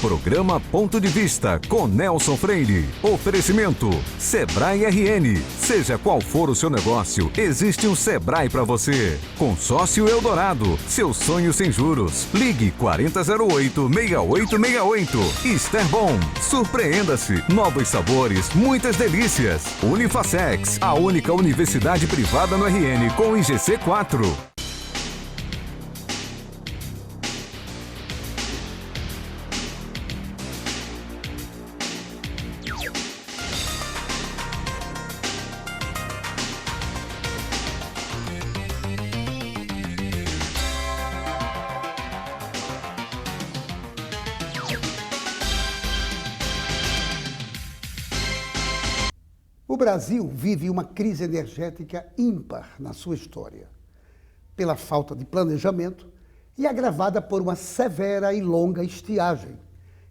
Programa Ponto de Vista com Nelson Freire. Oferecimento Sebrae RN. Seja qual for o seu negócio, existe um Sebrae para você. Consórcio Eldorado. Seu sonho sem juros. Ligue 4008-6868. Esterbom. Surpreenda-se. Novos sabores, muitas delícias. Unifacex. A única universidade privada no RN com IGC 4. O Brasil vive uma crise energética ímpar na sua história, pela falta de planejamento e agravada por uma severa e longa estiagem,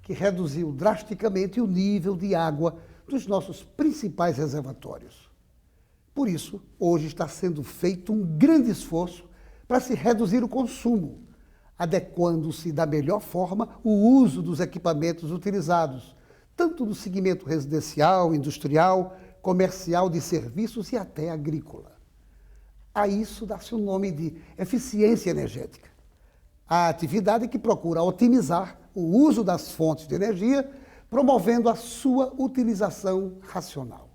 que reduziu drasticamente o nível de água dos nossos principais reservatórios. Por isso, hoje está sendo feito um grande esforço para se reduzir o consumo, adequando-se da melhor forma o uso dos equipamentos utilizados, tanto no segmento residencial, industrial, comercial, de serviços e até agrícola. A isso dá-se o nome de eficiência energética. A atividade que procura otimizar o uso das fontes de energia, promovendo a sua utilização racional.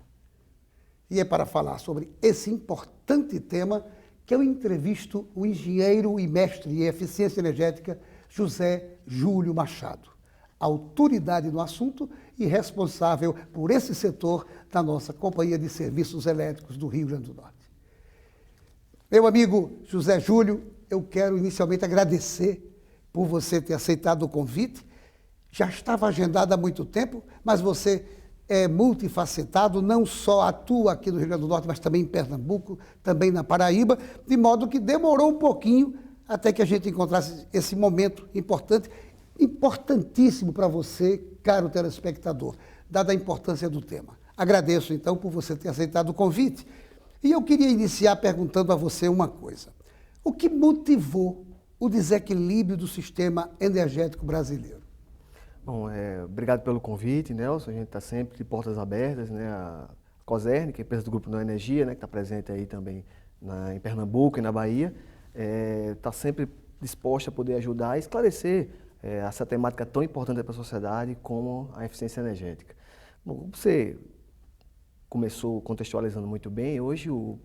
E é para falar sobre esse importante tema que eu entrevisto o engenheiro e mestre em eficiência energética José Júlio Machado, autoridade no assunto e responsável por esse setor da nossa Companhia de Serviços Elétricos do Rio Grande do Norte. Meu amigo José Júlio, eu quero inicialmente agradecer por você ter aceitado o convite. Já estava agendado há muito tempo, mas você é multifacetado, não só atua aqui no Rio Grande do Norte, mas também em Pernambuco, também na Paraíba, de modo que demorou um pouquinho até que a gente encontrasse esse momento importante, importantíssimo para você, caro telespectador, dada a importância do tema. Agradeço, então, por você ter aceitado o convite. E eu queria iniciar perguntando a você uma coisa. O que motivou o desequilíbrio do sistema energético brasileiro? Bom, obrigado pelo convite, Nelson. A gente está sempre de portas abertas, né? A Cosern, que é a empresa do Grupo Nova Energia, né? Que está presente aí também em Pernambuco e na Bahia, está sempre disposta a poder ajudar e esclarecer essa temática tão importante para a sociedade como a eficiência energética. Bom, você começou contextualizando muito bem, hoje o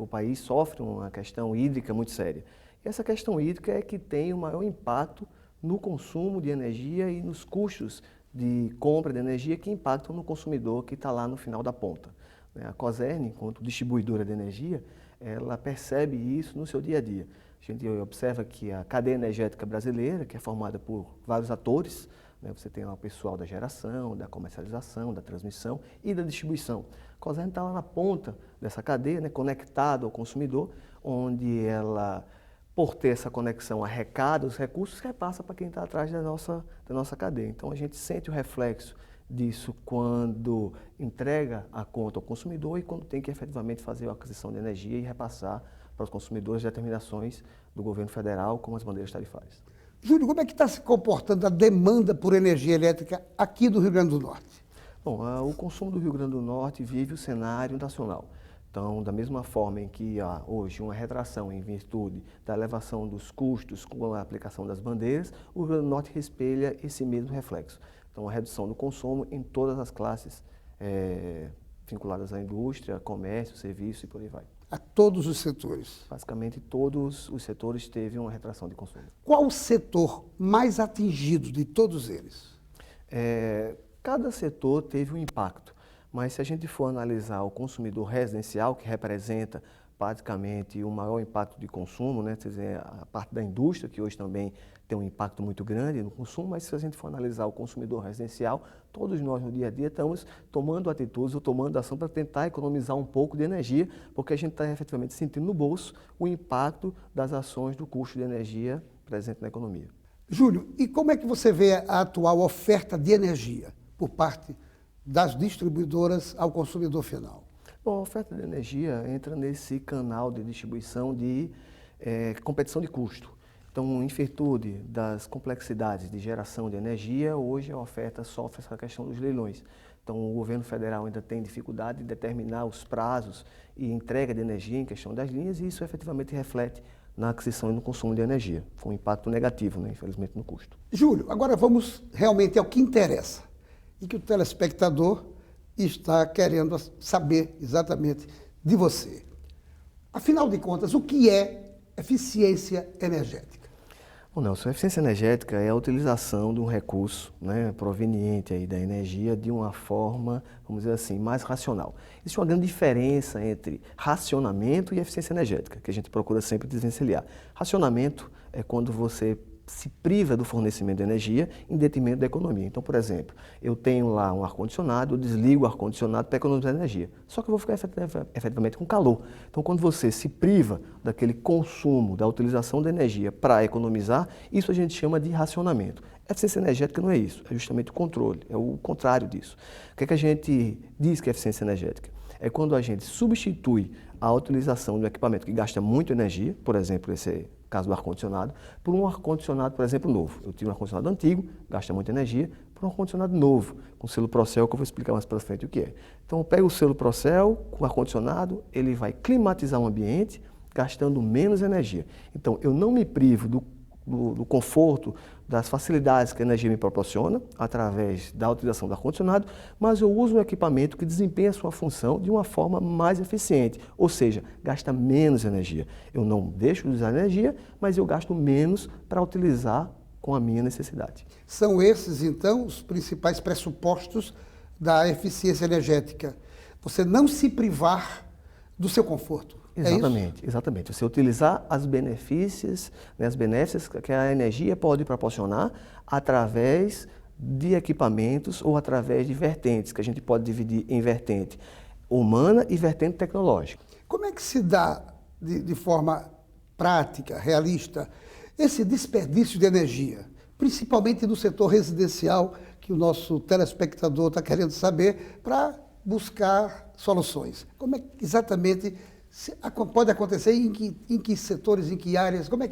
país sofre uma questão hídrica muito séria. E essa questão hídrica é que tem o maior impacto no consumo de energia e nos custos de compra de energia que impactam no consumidor que está lá no final da ponta. A Cosern, enquanto distribuidora de energia, ela percebe isso no seu dia a dia. A gente observa que a cadeia energética brasileira, que é formada por vários atores, né? Você tem lá o pessoal da geração, da comercialização, da transmissão e da distribuição. A Cosern está lá na ponta dessa cadeia, né? Conectada ao consumidor, onde ela, por ter essa conexão, arrecada os recursos que repassa para quem está atrás da nossa cadeia. Então a gente sente o reflexo disso quando entrega a conta ao consumidor e quando tem que efetivamente fazer a aquisição de energia e repassar para os consumidores determinações do governo federal, como as bandeiras tarifárias. Júlio, como é que está se comportando a demanda por energia elétrica aqui do Rio Grande do Norte? Bom, o consumo do Rio Grande do Norte vive o cenário nacional. Então, da mesma forma em que há hoje uma retração em virtude da elevação dos custos com a aplicação das bandeiras, o Rio Grande do Norte espelha esse mesmo reflexo. Então, a redução do consumo em todas as classes vinculadas à indústria, comércio, serviço e por aí vai. A todos os setores? Basicamente, todos os setores teve uma retração de consumo. Qual o setor mais atingido de todos eles? Cada setor teve um impacto, mas se a gente for analisar o consumidor residencial, que representa praticamente o maior impacto de consumo, né? Quer dizer, a parte da indústria, que hoje também tem um impacto muito grande no consumo, mas se a gente for analisar o consumidor residencial, todos nós no dia a dia estamos tomando atitudes ou tomando ação para tentar economizar um pouco de energia, porque a gente está efetivamente sentindo no bolso o impacto das ações do custo de energia presente na economia. Júlio, e como é que você vê a atual oferta de energia por parte das distribuidoras ao consumidor final? Bom, a oferta de energia entra nesse canal de distribuição de competição de custo. Então, em virtude das complexidades de geração de energia, hoje a oferta sofre essa questão dos leilões. Então, o governo federal ainda tem dificuldade de determinar os prazos e entrega de energia em questão das linhas, e isso efetivamente reflete na aquisição e no consumo de energia, com um impacto negativo, né, infelizmente, no custo. Júlio, agora vamos realmente ao que interessa e que o telespectador está querendo saber exatamente de você. Afinal de contas, o que é eficiência energética? Bom, Nelson, a eficiência energética é a utilização de um recurso, né, proveniente aí da energia de uma forma, vamos dizer assim, mais racional. Existe uma grande diferença entre racionamento e eficiência energética, que a gente procura sempre desvencilhar. Racionamento é quando você se priva do fornecimento de energia em detrimento da economia. Então, por exemplo, eu tenho lá um ar-condicionado, eu desligo o ar-condicionado para economizar energia. Só que eu vou ficar efetivamente com calor. Então, quando você se priva daquele consumo, da utilização da energia para economizar, isso a gente chama de racionamento. Eficiência energética não é isso, é justamente o controle, é o contrário disso. O que é que a gente diz que é eficiência energética? É quando a gente substitui a utilização de um equipamento que gasta muito energia, por exemplo, esse caso do ar-condicionado, por um ar-condicionado, por exemplo, novo. Eu tive um ar-condicionado antigo, gasta muita energia, por um ar-condicionado novo, com selo Procel, que eu vou explicar mais para frente o que é. Então, eu pego o selo Procel com o ar-condicionado, ele vai climatizar o ambiente, gastando menos energia. Então, eu não me privo do conforto, das facilidades que a energia me proporciona, através da utilização do ar-condicionado, mas eu uso um equipamento que desempenha a sua função de uma forma mais eficiente, ou seja, gasta menos energia. Eu não deixo de usar energia, mas eu gasto menos para utilizar com a minha necessidade. São esses, então, os principais pressupostos da eficiência energética. Você não se privar do seu conforto. Exatamente, exatamente. Você utilizar as benéficas que a energia pode proporcionar através de equipamentos ou através de vertentes, que a gente pode dividir em vertente humana e vertente tecnológica. Como é que se dá, de forma prática, realista, esse desperdício de energia, principalmente no setor residencial, que o nosso telespectador está querendo saber, para buscar soluções? Como é que exatamente pode acontecer, em que setores, em que áreas, como é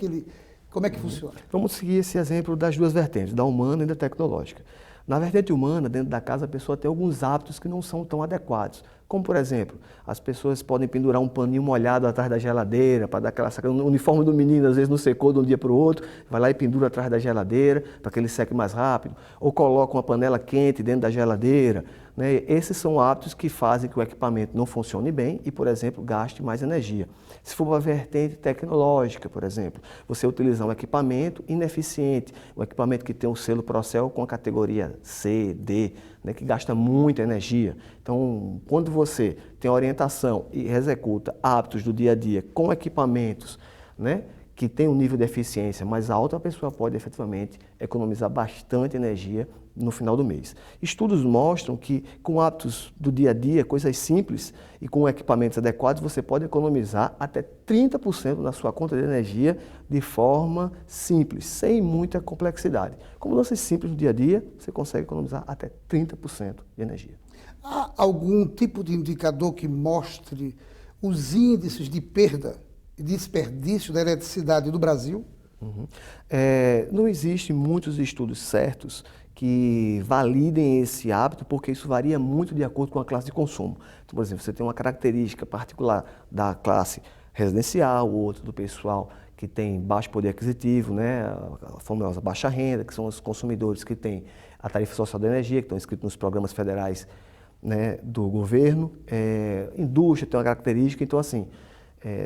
que funciona? Vamos seguir esse exemplo das duas vertentes, da humana e da tecnológica. Na vertente humana, dentro da casa, a pessoa tem alguns hábitos que não são tão adequados. Como, por exemplo, as pessoas podem pendurar um paninho molhado atrás da geladeira, para dar aquela sacada. O uniforme do menino, às vezes, não secou de um dia para o outro, vai lá e pendura atrás da geladeira, para que ele seque mais rápido. Ou coloca uma panela quente dentro da geladeira. Né? Esses são hábitos que fazem que o equipamento não funcione bem e, por exemplo, gaste mais energia. Se for uma vertente tecnológica, por exemplo, você utilizar um equipamento ineficiente, um equipamento que tem um selo Procel com a categoria C, D, né, que gasta muita energia. Então, quando você tem orientação e executa hábitos do dia a dia com equipamentos, né, que tem um nível de eficiência mais alto, a pessoa pode efetivamente economizar bastante energia no final do mês. Estudos mostram que com hábitos do dia a dia, coisas simples e com equipamentos adequados, você pode economizar até 30% na sua conta de energia de forma simples, sem muita complexidade. Com mudanças simples no dia a dia, você consegue economizar até 30% de energia. Há algum tipo de indicador que mostre os índices de perda e desperdício da eletricidade do Brasil? Não existem muitos estudos certos que validem esse hábito, porque isso varia muito de acordo com a classe de consumo. Então, por exemplo, você tem uma característica particular da classe residencial, ou outro do pessoal que tem baixo poder aquisitivo, né, a famosa baixa renda, que são os consumidores que têm a tarifa social da energia, que estão inscritos nos programas federais, né, do governo. Indústria tem uma característica, então assim,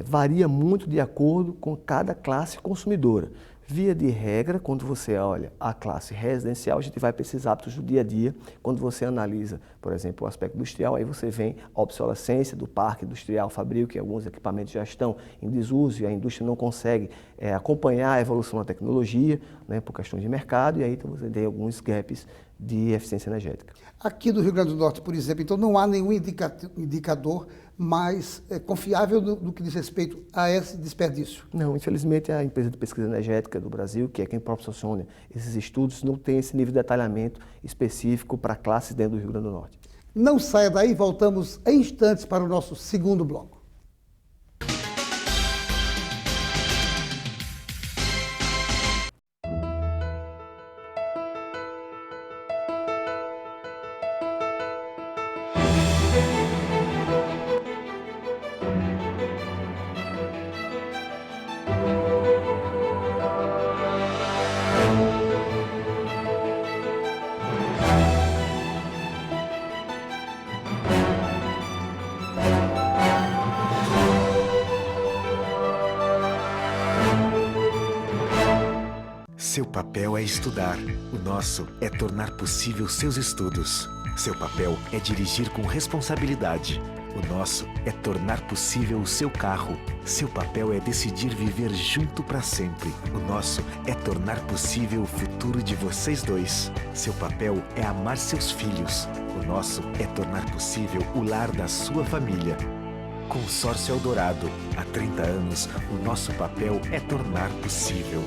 varia muito de acordo com cada classe consumidora. Via de regra, quando você olha a classe residencial, a gente vai para esses hábitos do dia a dia. Quando você analisa, por exemplo, o aspecto industrial, aí você vem a obsolescência do parque industrial fabril, que alguns equipamentos já estão em desuso e a indústria não consegue acompanhar a evolução da tecnologia, né, por questões de mercado, e aí então, você tem alguns gaps de eficiência energética. Aqui no Rio Grande do Norte, por exemplo, então não há nenhum indicador mais confiável no que diz respeito a esse desperdício? Não, infelizmente a empresa de pesquisa energética do Brasil, que é quem proporciona esses estudos, não tem esse nível de detalhamento específico para classes dentro do Rio Grande do Norte. Não saia daí, voltamos em instantes para o nosso segundo bloco. papel é estudar. O nosso é tornar possível seus estudos. Seu papel é dirigir com responsabilidade. O nosso é tornar possível o seu carro. Seu papel é decidir viver junto para sempre. O nosso é tornar possível o futuro de vocês dois. Seu papel é amar seus filhos. O nosso é tornar possível o lar da sua família. Consórcio Eldorado. Há 30 anos, o nosso papel é tornar possível.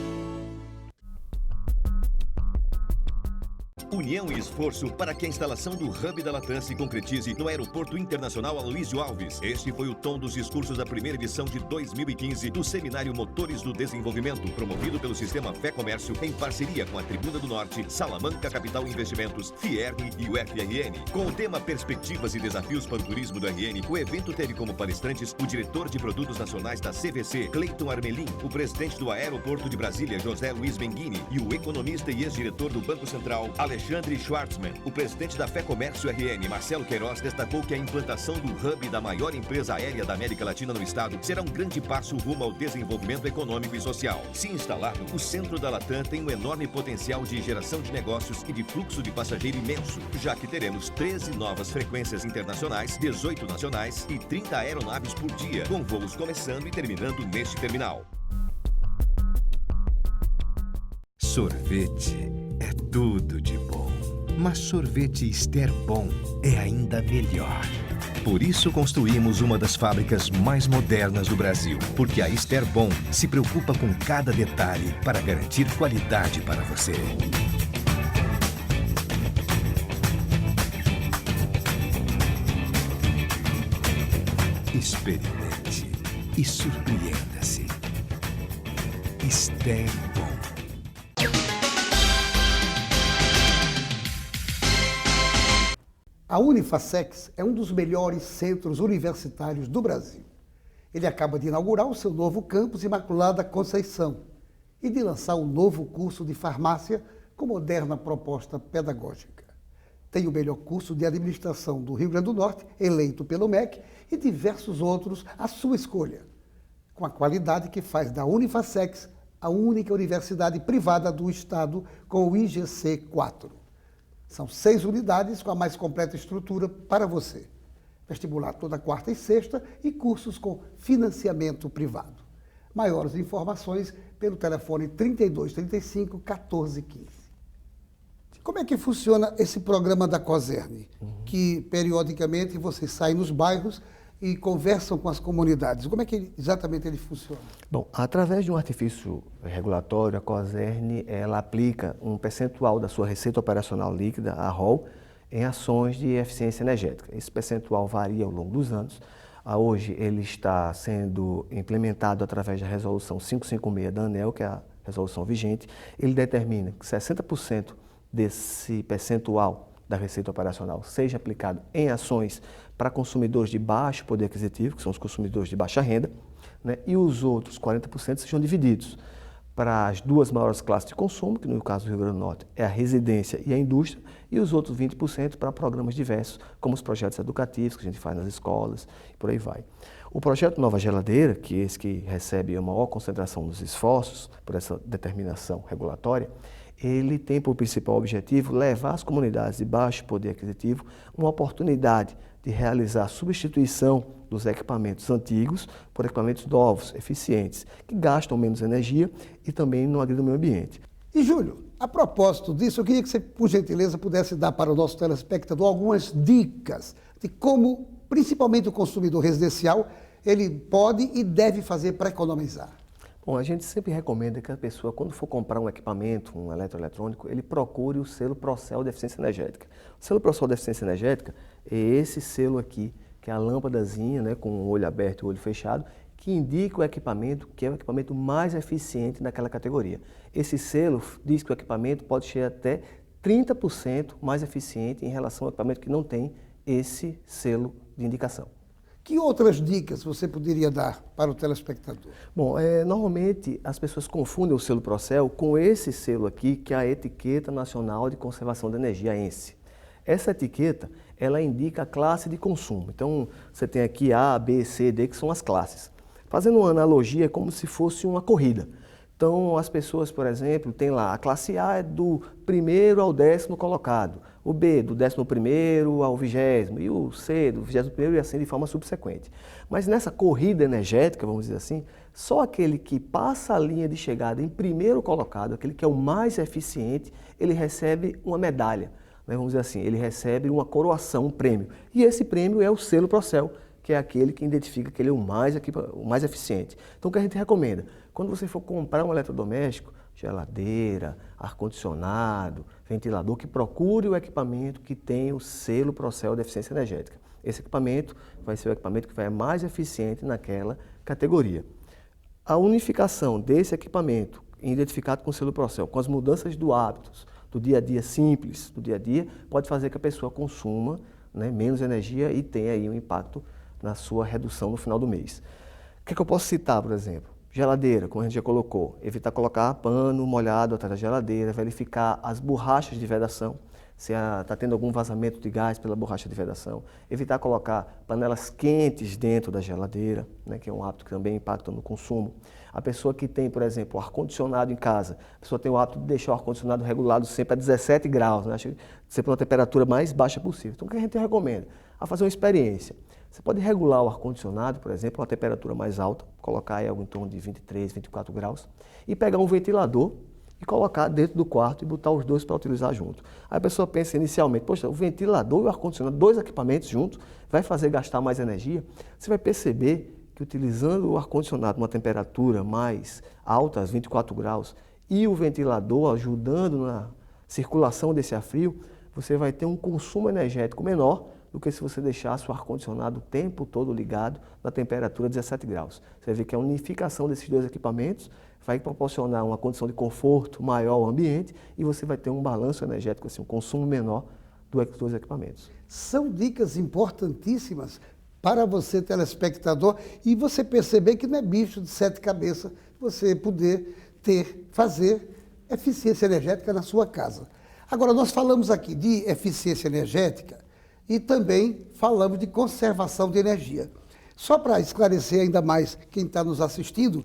União e esforço para que a instalação do Hub da Latam se concretize no Aeroporto Internacional Aloysio Alves. Este foi o tom dos discursos da primeira edição de 2015 do Seminário Motores do Desenvolvimento, promovido pelo Sistema Fé Comércio em parceria com a Tribuna do Norte, Salamanca Capital Investimentos, Fierne e o FRN. Com o tema Perspectivas e Desafios para o Turismo do RN, o evento teve como palestrantes o diretor de Produtos Nacionais da CVC, Cleiton Armelin, o presidente do Aeroporto de Brasília, José Luiz Benguini, e o economista e ex-diretor do Banco Central, Alexandre Schwartzman. O presidente da Fé Comércio RN, Marcelo Queiroz, destacou que a implantação do hub da maior empresa aérea da América Latina no estado será um grande passo rumo ao desenvolvimento econômico e social. Se instalado, o centro da Latam tem um enorme potencial de geração de negócios e de fluxo de passageiro imenso, já que teremos 13 novas frequências internacionais, 18 nacionais e 30 aeronaves por dia, com voos começando e terminando neste terminal. Sorvete é tudo de bom, mas sorvete Ester Bom é ainda melhor. Por isso construímos uma das fábricas mais modernas do Brasil, porque a Ester Bom se preocupa com cada detalhe para garantir qualidade para você. Experimente e surpreenda-se. Ester Bom. A Unifacex é um dos melhores centros universitários do Brasil. Ele acaba de inaugurar o seu novo campus Imaculada Conceição e de lançar um novo curso de farmácia com moderna proposta pedagógica. Tem o melhor curso de administração do Rio Grande do Norte, eleito pelo MEC, e diversos outros à sua escolha, com a qualidade que faz da Unifacex a única universidade privada do estado com o IGC 4. São 6 unidades com a mais completa estrutura para você. Vestibular toda quarta e sexta e cursos com financiamento privado. Maiores informações pelo telefone 3235 1415. Como é que funciona esse programa da COSERN? Que periodicamente vocês saem nos bairros e conversam com as comunidades. Como é que exatamente ele funciona? Bom, através de um artifício regulatório, a COSERN ela aplica um percentual da sua receita operacional líquida, a ROL, em ações de eficiência energética. Esse percentual varia ao longo dos anos. Hoje ele está sendo implementado através da resolução 556 da ANEEL, que é a resolução vigente. Ele determina que 60% desse percentual da receita operacional seja aplicado em ações para consumidores de baixo poder aquisitivo, que são os consumidores de baixa renda, né, e os outros 40% sejam divididos para as 2 maiores classes de consumo, que no caso do Rio Grande do Norte é a residência e a indústria, e os outros 20% para programas diversos, como os projetos educativos que a gente faz nas escolas e por aí vai. O projeto Nova Geladeira, que é esse que recebe a maior concentração dos esforços por essa determinação regulatória, ele tem por principal objetivo levar às comunidades de baixo poder aquisitivo uma oportunidade de realizar a substituição dos equipamentos antigos por equipamentos novos, eficientes, que gastam menos energia e também não agridem o meio ambiente. E, Júlio, a propósito disso, eu queria que você, por gentileza, pudesse dar para o nosso telespectador algumas dicas de como, principalmente o consumidor residencial, ele pode e deve fazer para economizar. Bom, a gente sempre recomenda que a pessoa, quando for comprar um equipamento, um eletroeletrônico, ele procure o selo Procel de Eficiência Energética. O selo Procel de Eficiência Energética é esse selo aqui, que é a lâmpadazinha, né, com o olho aberto e o olho fechado, que indica o equipamento que é o equipamento mais eficiente naquela categoria. Esse selo diz que o equipamento pode ser até 30% mais eficiente em relação ao equipamento que não tem esse selo de indicação. Que outras dicas você poderia dar para o telespectador? Bom, normalmente as pessoas confundem o selo Procel com esse selo aqui, que é a Etiqueta Nacional de Conservação de Energia, a ENCE. Essa etiqueta, ela indica a classe de consumo. Então, você tem aqui A, B, C, D, que são as classes. Fazendo uma analogia, é como se fosse uma corrida. Então, as pessoas, por exemplo, tem lá, a classe A é do 1º ao 10º colocado, o B do 11º ao 20º e o C do 21º e assim de forma subsequente. Mas nessa corrida energética, vamos dizer assim, só aquele que passa a linha de chegada em primeiro colocado, aquele que é o mais eficiente, ele recebe uma medalha, né? Vamos dizer assim, ele recebe uma coroação, um prêmio. E esse prêmio é o selo Procel, que é aquele que identifica que ele é o mais eficiente. Então, o que a gente recomenda? Quando você for comprar um eletrodoméstico, geladeira, ar-condicionado, ventilador, que procure o equipamento que tem o selo Procel de eficiência energética. Esse equipamento vai ser o equipamento que vai ser mais eficiente naquela categoria. A unificação desse equipamento, identificado com o selo Procel, com as mudanças do hábitos, do dia a dia simples, do dia a dia, pode fazer que a pessoa consuma, né, menos energia e tenha aí um impacto na sua redução no final do mês. O que eu posso citar, por exemplo? Geladeira, como a gente já colocou, evitar colocar pano molhado atrás da geladeira, verificar as borrachas de vedação, se está tendo algum vazamento de gás pela borracha de vedação, evitar colocar panelas quentes dentro da geladeira, né, que é um hábito que também impacta no consumo. A pessoa que tem, por exemplo, ar-condicionado em casa, a pessoa tem o hábito de deixar o ar-condicionado regulado sempre a 17 graus, né, sempre uma temperatura mais baixa possível. Então, o que a gente recomenda? A fazer uma experiência. Você pode regular o ar-condicionado, por exemplo, a uma temperatura mais alta, colocar aí algo em torno de 23, 24 graus, e pegar um ventilador e colocar dentro do quarto e botar os dois para utilizar junto. Aí a pessoa pensa inicialmente, poxa, o ventilador e o ar-condicionado, dois equipamentos juntos, vai fazer gastar mais energia. Você vai perceber que utilizando o ar-condicionado numa temperatura mais alta, 24 graus, e o ventilador ajudando na circulação desse ar frio, você vai ter um consumo energético menor do que se você deixasse o ar-condicionado o tempo todo ligado na temperatura 17 graus. Você vê que a unificação desses dois equipamentos vai proporcionar uma condição de conforto maior ao ambiente e você vai ter um balanço energético, assim, um consumo menor dos dois equipamentos. São dicas importantíssimas para você, telespectador, e você perceber que não é bicho de 7 cabeças você poder fazer eficiência energética na sua casa. Agora, nós falamos aqui de eficiência energética e também falamos de conservação de energia. Só para esclarecer ainda mais quem está nos assistindo,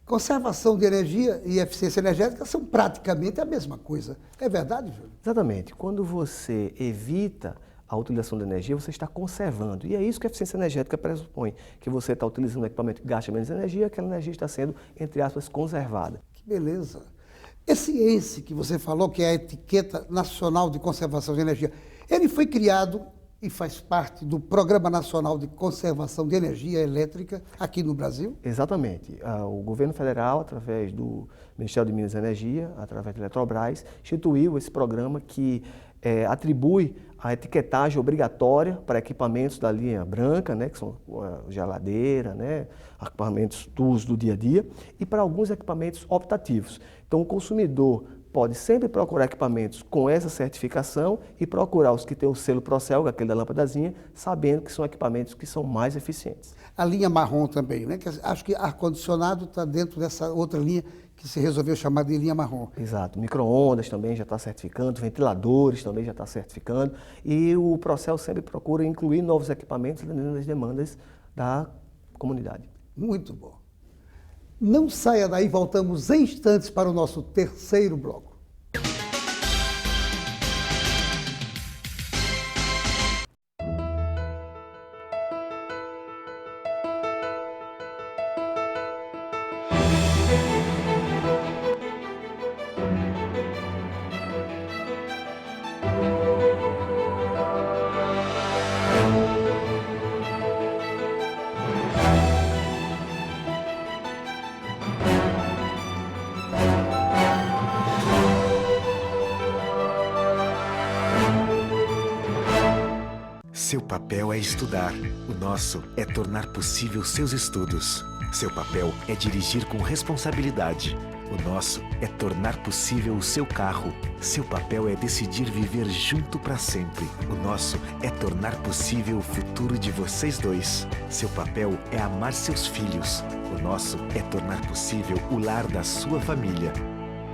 conservação de energia e eficiência energética são praticamente a mesma coisa. É verdade, Júlio? Exatamente. Quando você evita a utilização de energia, você está conservando. E é isso que a eficiência energética pressupõe, que você está utilizando um equipamento que gasta menos energia, aquela energia está sendo, entre aspas, conservada. Que beleza. Esse ENSE que você falou, que é a Etiqueta Nacional de Conservação de Energia, ele foi criado e faz parte do Programa Nacional de Conservação de Energia Elétrica aqui no Brasil? Exatamente. O governo federal, através do Ministério de Minas e Energia, através da Eletrobras, instituiu esse programa que atribui a etiquetagem obrigatória para equipamentos da linha branca, né, que são geladeira, né, equipamentos do uso do dia a dia, e para alguns equipamentos optativos. Então, o consumidor pode sempre procurar equipamentos com essa certificação e procurar os que têm o selo Procel, aquele da lâmpadazinha, sabendo que são equipamentos que são mais eficientes. A linha marrom também, né? Acho que ar-condicionado está dentro dessa outra linha que se resolveu chamar de linha marrom. Exato. Micro-ondas também já está certificando, ventiladores também já está certificando e o Procel sempre procura incluir novos equipamentos dentro das demandas da comunidade. Muito bom. Não saia daí, voltamos em instantes para o nosso terceiro bloco. Seu papel é estudar. O nosso é tornar possível seus estudos. Seu papel é dirigir com responsabilidade. O nosso é tornar possível o seu carro. Seu papel é decidir viver junto para sempre. O nosso é tornar possível o futuro de vocês dois. Seu papel é amar seus filhos. O nosso é tornar possível o lar da sua família.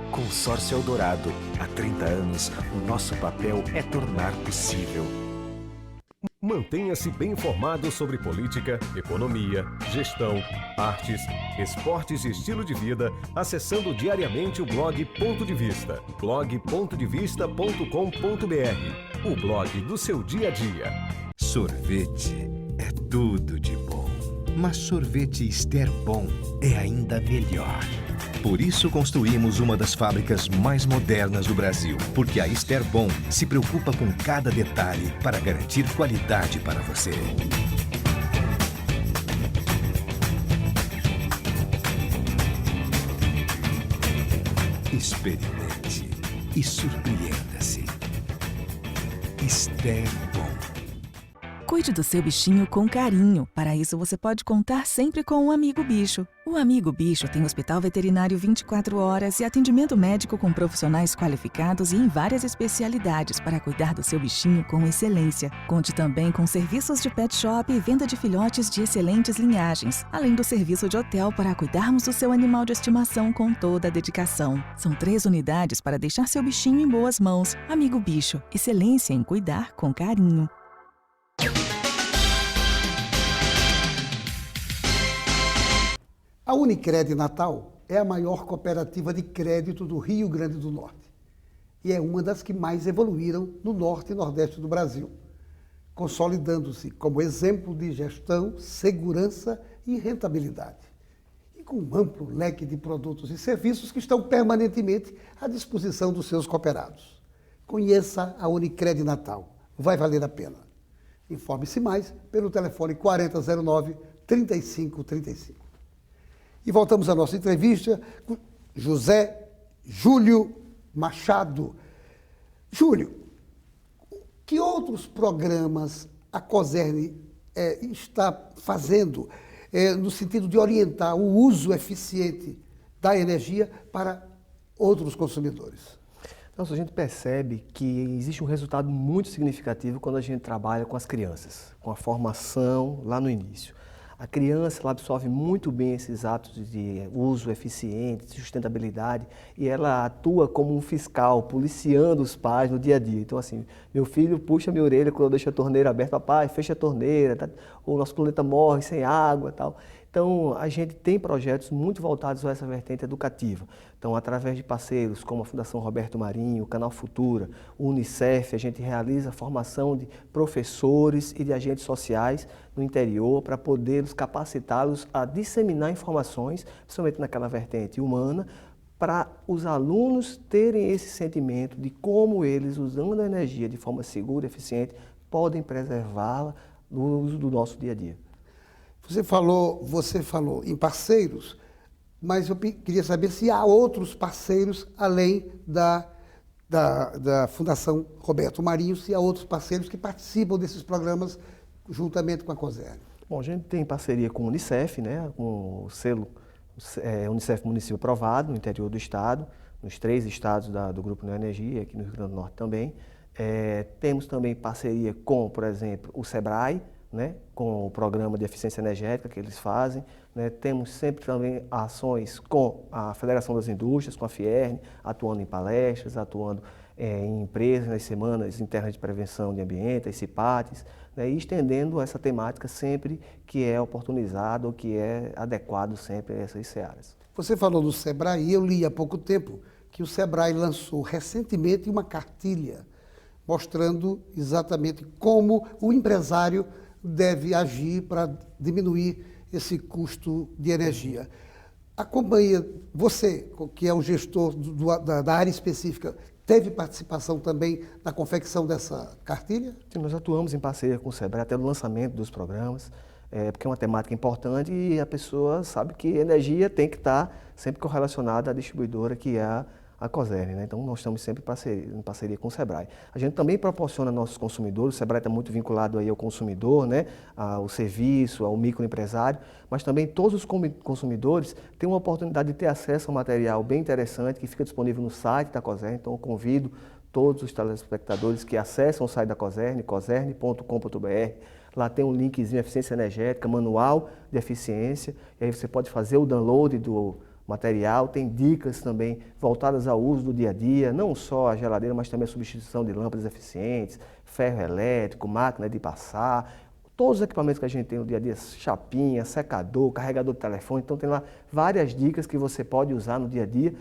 Consórcio Eldorado. Há 30 anos, o nosso papel é tornar possível. Mantenha-se bem informado sobre política, economia, gestão, artes, esportes e estilo de vida, acessando diariamente o blog Ponto de Vista, blog.devista.com.br, o blog do seu dia a dia. Sorvete é tudo de bom, mas sorvete Ester Bom é ainda melhor. Por isso construímos uma das fábricas mais modernas do Brasil, porque a Ester Bom se preocupa com cada detalhe para garantir qualidade para você. Experimente e surpreenda-se. Ester Bom. Cuide do seu bichinho com carinho. Para isso, você pode contar sempre com o Amigo Bicho. O Amigo Bicho tem hospital veterinário 24 horas e atendimento médico com profissionais qualificados e em várias especialidades para cuidar do seu bichinho com excelência. Conte também com serviços de pet shop e venda de filhotes de excelentes linhagens, além do serviço de hotel para cuidarmos do seu animal de estimação com toda a dedicação. São 3 unidades para deixar seu bichinho em boas mãos. Amigo Bicho, excelência em cuidar com carinho. A Unicred Natal é a maior cooperativa de crédito do Rio Grande do Norte e é uma das que mais evoluíram no norte e nordeste do Brasil, consolidando-se como exemplo de gestão, segurança e rentabilidade, e com um amplo leque de produtos e serviços que estão permanentemente à disposição dos seus cooperados. Conheça a Unicred Natal, vai valer a pena. Informe-se mais pelo telefone 4009-3535. E voltamos à nossa entrevista com José Júlio Machado. Júlio, que outros programas a Cosern está fazendo no sentido de orientar o uso eficiente da energia para outros consumidores? Então, a gente percebe que existe um resultado muito significativo quando a gente trabalha com as crianças, com a formação lá no início. A criança ela absorve muito bem esses hábitos de uso eficiente, de sustentabilidade, e ela atua como um fiscal, policiando os pais no dia a dia. Então, assim, meu filho puxa minha orelha quando eu deixo a torneira aberta, papai, fecha a torneira, tá? O nosso planeta morre sem água, tal. Então, a gente tem projetos muito voltados a essa vertente educativa. Então, através de parceiros como a Fundação Roberto Marinho, o Canal Futura, o Unicef, a gente realiza a formação de professores e de agentes sociais no interior para poder capacitá-los a disseminar informações, principalmente naquela vertente humana, para os alunos terem esse sentimento de como eles, usando a energia de forma segura e eficiente, podem preservá-la no uso do nosso dia a dia. Você falou em parceiros, mas eu queria saber se há outros parceiros além da Fundação Roberto Marinho, se há outros parceiros que participam desses programas juntamente com a Cosern. Bom, a gente tem parceria com o Unicef, né, com o selo Unicef Município Aprovado, no interior do estado, nos 3 estados do Grupo Neoenergia, aqui no Rio Grande do Norte também. Temos também parceria com, por exemplo, o SEBRAE, né, com o programa de eficiência energética que eles fazem, né, temos sempre também ações com a Federação das Indústrias, com a Fierne, atuando em palestras, atuando em empresas, nas semanas internas de prevenção de ambiente, as CIPATs, né, e estendendo essa temática sempre que é oportunizado ou que é adequado sempre a essas searas. Você falou do SEBRAE e eu li há pouco tempo que o SEBRAE lançou recentemente uma cartilha mostrando exatamente como o empresário deve agir para diminuir esse custo de energia. A companhia, você, que é o gestor da área específica, teve participação também na confecção dessa cartilha? Sim, nós atuamos em parceria com o SEBRAE até no lançamento dos programas, porque é uma temática importante e a pessoa sabe que energia tem que estar sempre correlacionada à distribuidora que é a Cosern, né? Então, nós estamos sempre em parceria com o SEBRAE. A gente também proporciona aos nossos consumidores, o SEBRAE está muito vinculado aí ao consumidor, né? Ao serviço, ao microempresário, mas também todos os consumidores têm uma oportunidade de ter acesso a um material bem interessante que fica disponível no site da Cosern. Então, eu convido todos os telespectadores que acessam o site da Cosern, cosern.com.br. Lá tem um linkzinho, eficiência energética, manual de eficiência, e aí você pode fazer o download do material, tem dicas também voltadas ao uso do dia a dia, não só a geladeira, mas também a substituição de lâmpadas eficientes, ferro elétrico, máquina de passar, todos os equipamentos que a gente tem no dia a dia, chapinha, secador, carregador de telefone, então tem lá várias dicas que você pode usar no dia a dia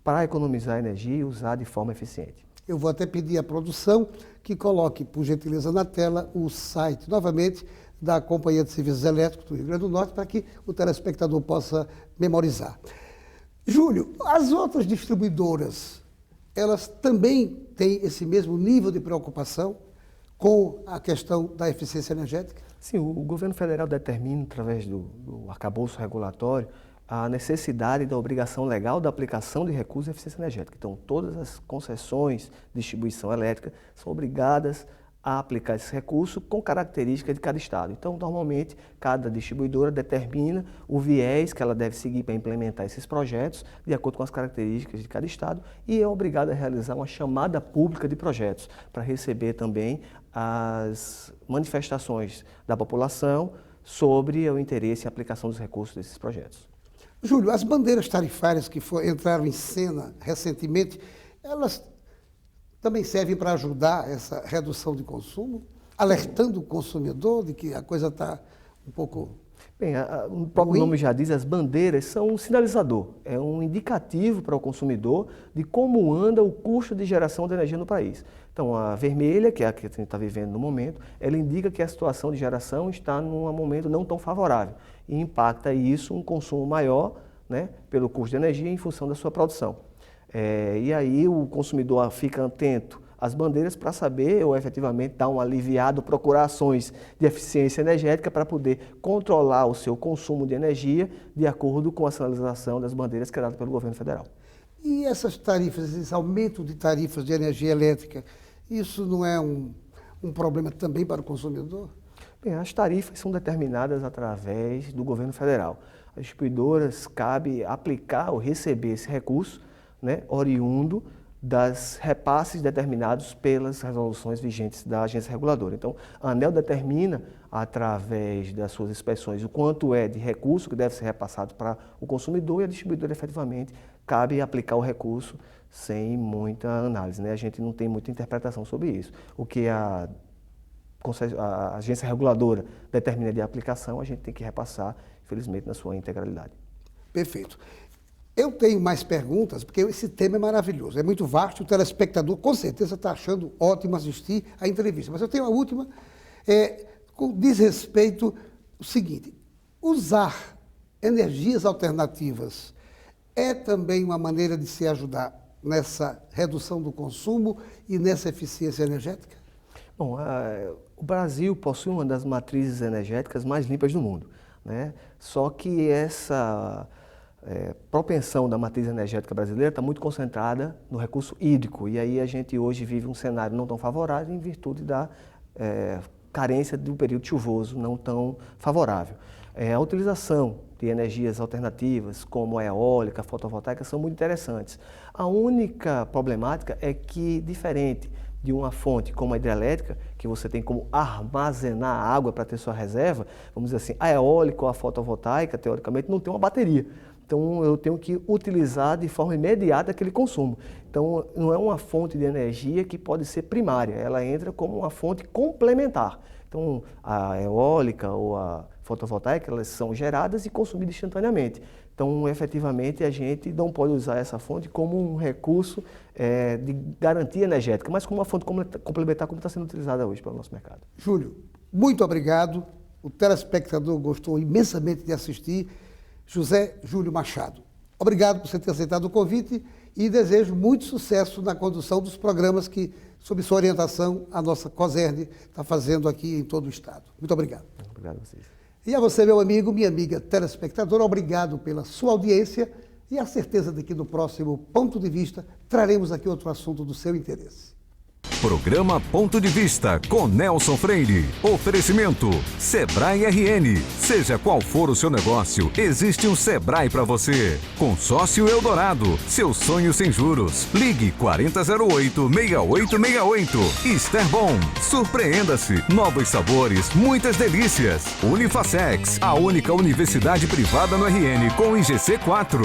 para economizar energia e usar de forma eficiente. Eu vou até pedir à produção que coloque, por gentileza, na tela o site, novamente, da Companhia de Serviços Elétricos do Rio Grande do Norte, para que o telespectador possa memorizar. Júlio, as outras distribuidoras, elas também têm esse mesmo nível de preocupação com a questão da eficiência energética? Sim, o governo federal determina, através do arcabouço regulatório, a necessidade da obrigação legal da aplicação de recursos de eficiência energética. Então, todas as concessões de distribuição elétrica são obrigadas a aplicar esse recurso com características de cada estado. Então, normalmente, cada distribuidora determina o viés que ela deve seguir para implementar esses projetos, de acordo com as características de cada estado, e é obrigada a realizar uma chamada pública de projetos, para receber também as manifestações da população sobre o interesse em aplicação dos recursos desses projetos. Júlio, as bandeiras tarifárias que entraram em cena recentemente, elas também servem para ajudar essa redução de consumo, alertando o consumidor de que a coisa está um pouco... Bem, o próprio nome já diz, as bandeiras são um sinalizador, é um indicativo para o consumidor de como anda o custo de geração de energia no país. Então, a vermelha, que é a que a gente está vivendo no momento, ela indica que a situação de geração está num momento não tão favorável e impacta isso um consumo maior, né, pelo custo de energia em função da sua produção. E aí o consumidor fica atento às bandeiras para saber ou efetivamente dar um aliviado, procurar ações de eficiência energética para poder controlar o seu consumo de energia de acordo com a sinalização das bandeiras que é dada pelo governo federal. E essas tarifas, esse aumento de tarifas de energia elétrica, isso não é um problema também para o consumidor? Bem, as tarifas são determinadas através do governo federal. As distribuidoras cabe aplicar ou receber esse recurso, né, oriundo das repasses determinados pelas resoluções vigentes da agência reguladora. Então, a ANEEL determina, através das suas inspeções, o quanto é de recurso que deve ser repassado para o consumidor e a distribuidora, efetivamente, cabe aplicar o recurso sem muita análise, né? A gente não tem muita interpretação sobre isso. O que a agência reguladora determina de aplicação, a gente tem que repassar, infelizmente, na sua integralidade. Perfeito. Eu tenho mais perguntas, porque esse tema é maravilhoso, é muito vasto, o telespectador com certeza está achando ótimo assistir a entrevista. Mas eu tenho a última, diz respeito ao seguinte: usar energias alternativas é também uma maneira de se ajudar nessa redução do consumo e nessa eficiência energética? Bom, o Brasil possui uma das matrizes energéticas mais limpas do mundo, né? Só que essa propensão da matriz energética brasileira está muito concentrada no recurso hídrico, e aí a gente hoje vive um cenário não tão favorável em virtude da carência do período chuvoso não tão favorável. A utilização de energias alternativas, como a eólica, a fotovoltaica, são muito interessantes. A única problemática é que, diferente de uma fonte como a hidrelétrica, que você tem como armazenar água para ter sua reserva, vamos dizer assim, a eólica ou a fotovoltaica, teoricamente, não tem uma bateria. Então, eu tenho que utilizar de forma imediata aquele consumo. Então, não é uma fonte de energia que pode ser primária, ela entra como uma fonte complementar. Então, a eólica ou a fotovoltaica, elas são geradas e consumidas instantaneamente. Então, efetivamente, a gente não pode usar essa fonte como um recurso de garantia energética, mas como uma fonte complementar, como está sendo utilizada hoje pelo nosso mercado. Júlio, muito obrigado. O telespectador gostou imensamente de assistir. José Júlio Machado, obrigado por você ter aceitado o convite e desejo muito sucesso na condução dos programas que, sob sua orientação, a nossa COSERN está fazendo aqui em todo o estado. Muito obrigado. Obrigado a vocês. E a você, meu amigo, minha amiga telespectador, obrigado pela sua audiência e a certeza de que no próximo Ponto de Vista traremos aqui outro assunto do seu interesse. Programa Ponto de Vista com Nelson Freire. Oferecimento Sebrae RN. Seja qual for o seu negócio, existe um Sebrae para você. Consórcio Eldorado. Seu sonho sem juros. Ligue 4008-6868. Esterbom. Surpreenda-se. Novos sabores, muitas delícias. Unifacex. A única universidade privada no RN com IGC 4.